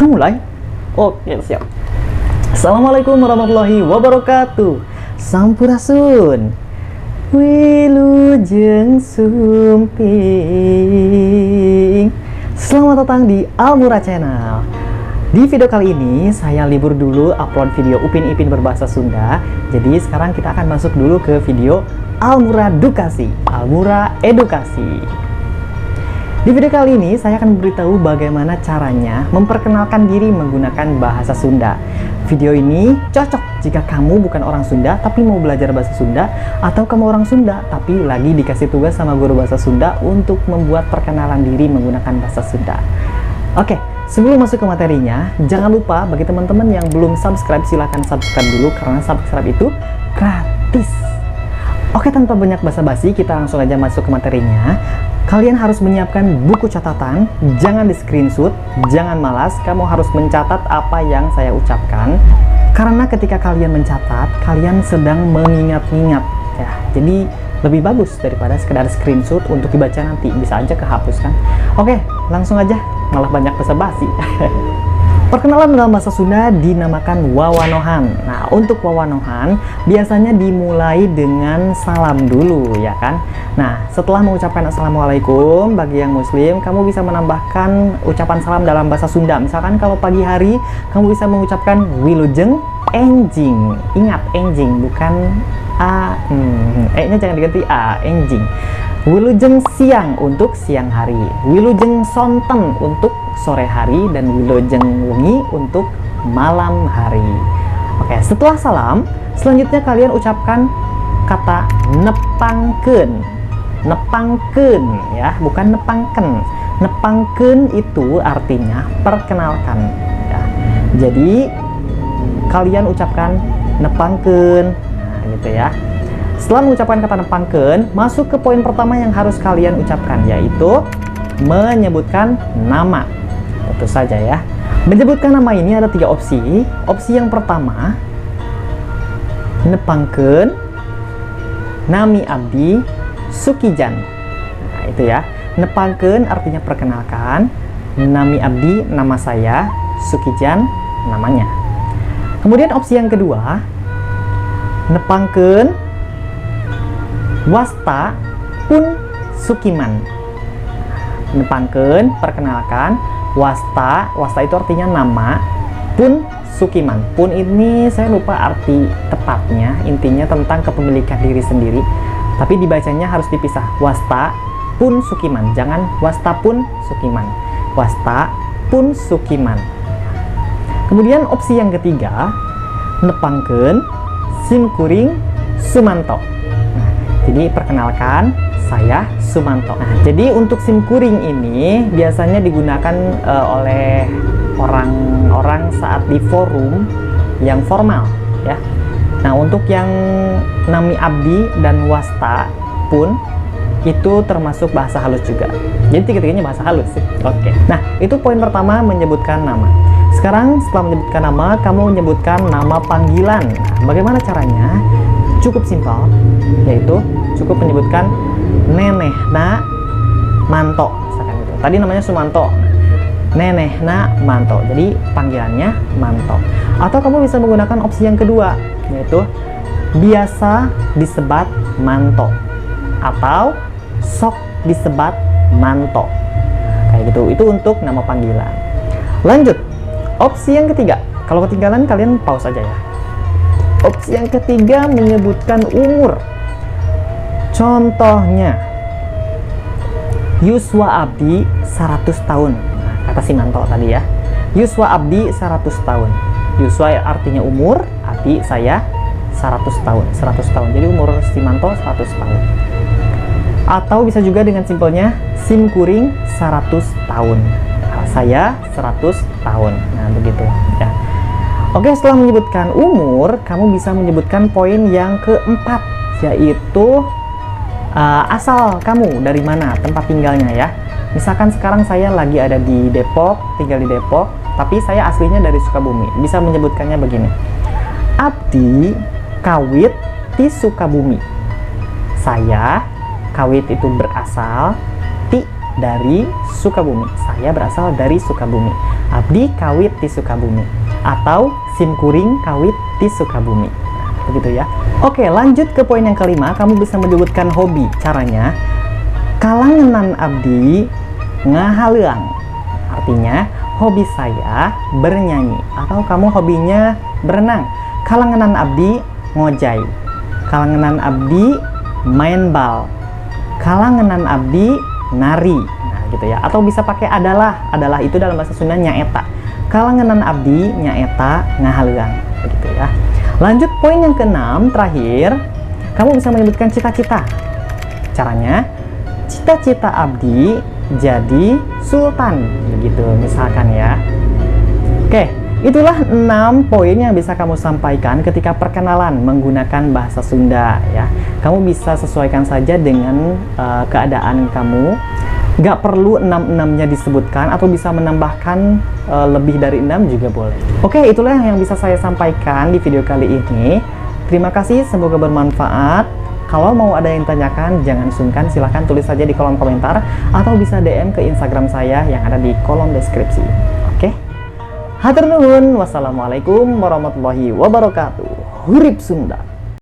akan mulai? Oke, siap. Assalamualaikum warahmatullahi wabarakatuh. Sampurasun. Wilujeng sumping. Selamat datang di Almura Channel. Di video kali ini saya libur dulu upload video Upin Ipin berbahasa Sunda. Jadi sekarang kita akan masuk dulu ke video Almura Dukasi, Almura Edukasi. Di video kali ini saya akan memberitahu bagaimana caranya memperkenalkan diri menggunakan bahasa Sunda. Video ini cocok jika kamu bukan orang Sunda tapi mau belajar bahasa Sunda, atau kamu orang Sunda tapi lagi dikasih tugas sama guru bahasa Sunda untuk membuat perkenalan diri menggunakan bahasa Sunda. Oke, sebelum masuk ke materinya, jangan lupa bagi teman-teman yang belum subscribe, silahkan subscribe dulu karena subscribe itu gratis. Oke, tanpa banyak basa-basi, kita langsung aja masuk ke materinya. Kalian harus menyiapkan buku catatan, jangan di screenshot, jangan malas, kamu harus mencatat apa yang saya ucapkan. Karena ketika kalian mencatat, kalian sedang mengingat-ingat ya. Jadi lebih bagus daripada sekedar screenshot untuk dibaca nanti, bisa aja kehapus kan. Oke, langsung aja, malah banyak basa-basi. Perkenalan dalam bahasa Sunda dinamakan wawanohan. Nah, untuk wawanohan biasanya dimulai dengan salam dulu, ya kan? Nah, setelah mengucapkan Assalamualaikum, bagi yang muslim, kamu bisa menambahkan ucapan salam dalam bahasa Sunda. Misalkan kalau pagi hari, kamu bisa mengucapkan Wilujeng Enjing. Ingat, enjing, bukan E-nya jangan diganti A, enjing. Wilujeng siang untuk siang hari, Wilujeng sonten untuk sore hari, dan Wilujeng wengi untuk malam hari. Oke, setelah salam, selanjutnya kalian ucapkan kata nepangkeun. Nepangkeun ya, bukan nepangken. Nepangkeun itu artinya perkenalkan ya. Jadi kalian ucapkan nepangkeun, nah, gitu ya. Setelah mengucapkan kata nepangkeun, masuk ke poin pertama yang harus kalian ucapkan, yaitu menyebutkan nama. Tentu saja ya. Menyebutkan nama ini ada 3 opsi. Opsi yang pertama, nepangkeun nami abdi Sukijan. Nah, itu ya. Nepangkeun artinya perkenalkan, nami abdi nama saya, Sukijan namanya. Kemudian opsi yang kedua, nepangkeun wasta pun sukiman. Nepangkeun perkenalkan, wasta itu artinya nama, pun sukiman. Pun ini saya lupa arti tepatnya, intinya tentang kepemilikan diri sendiri, tapi dibacanya harus dipisah, wasta pun sukiman, jangan wasta pun sukiman, wasta pun sukiman. Kemudian opsi yang ketiga, nepangkeun simkuring sumanto. Jadi perkenalkan, saya Sumanto. Nah, jadi untuk simkuring ini biasanya digunakan oleh orang-orang saat di forum yang formal ya. Nah, untuk yang nami abdi dan wasta pun itu termasuk bahasa halus juga. Jadi tiga-tiganya bahasa halus sih. Oke. Nah, itu poin pertama, menyebutkan nama. Sekarang setelah menyebutkan nama, kamu menyebutkan nama panggilan. Nah, bagaimana caranya? Cukup simpel, yaitu cukup menyebutkan nenehna manto, misalkan gitu. Tadi namanya Sumanto, nenehna manto, jadi panggilannya manto. Atau kamu bisa menggunakan opsi yang kedua, yaitu biasa disebat manto atau sok disebat manto, kayak gitu. Itu untuk nama panggilan. Lanjut, opsi yang ketiga. Kalau ketinggalan kalian pause aja ya. Opsi yang ketiga menyebutkan umur. Contohnya, Yuswa Abdi 100 tahun. Nah, kata si Manto tadi ya. Yuswa Abdi 100 tahun. Yuswa artinya umur, Abdi saya 100 tahun. 100 tahun. Jadi umur si Manto 100 tahun. Atau bisa juga dengan simpelnya simkuring 100 tahun. Nah, saya 100 tahun. Nah, begitu ya. Oke, setelah menyebutkan umur, kamu bisa menyebutkan poin yang keempat, yaitu asal kamu dari mana, tempat tinggalnya ya. Misalkan sekarang saya lagi ada di Depok, tinggal di Depok, tapi saya aslinya dari Sukabumi. Bisa menyebutkannya begini, Abdi kawit ti Sukabumi. Saya, kawit itu berasal, ti dari Sukabumi. Saya berasal dari Sukabumi. abdi kawit di Sukabumi, atau simkuring kawit di Sukabumi. Nah, begitu ya. Oke, lanjut ke poin yang kelima. Kamu bisa menyebutkan hobi. Caranya, kalangenan abdi ngahaleang. Artinya, hobi saya bernyanyi, atau kamu hobinya berenang. Kalangenan abdi ngojay, kalangenan abdi main bal, kalangenan abdi nari. Nah, gitu ya. Atau bisa pakai adalah. Adalah itu dalam bahasa Sunda nyaeta. Kalangenan abdi nyaeta ngahaleang. Begitu ya. Lanjut poin yang keenam, terakhir. Kamu bisa menyebutkan cita-cita. Caranya, cita-cita abdi jadi sultan. Begitu misalkan ya. Oke, itulah 6 poin yang bisa kamu sampaikan ketika perkenalan menggunakan bahasa Sunda ya. Kamu bisa sesuaikan saja dengan keadaan kamu. Gak perlu 6-6-nya disebutkan, atau bisa menambahkan lebih dari 6 juga boleh. Oke, itulah yang bisa saya sampaikan di video kali ini. Terima kasih, semoga bermanfaat. Kalau mau ada yang tanyakan, jangan sungkan, silahkan tulis saja di kolom komentar, atau bisa DM ke Instagram saya yang ada di kolom deskripsi. Oke? Hatur nuhun, wassalamualaikum warahmatullahi wabarakatuh. Hurip Sunda.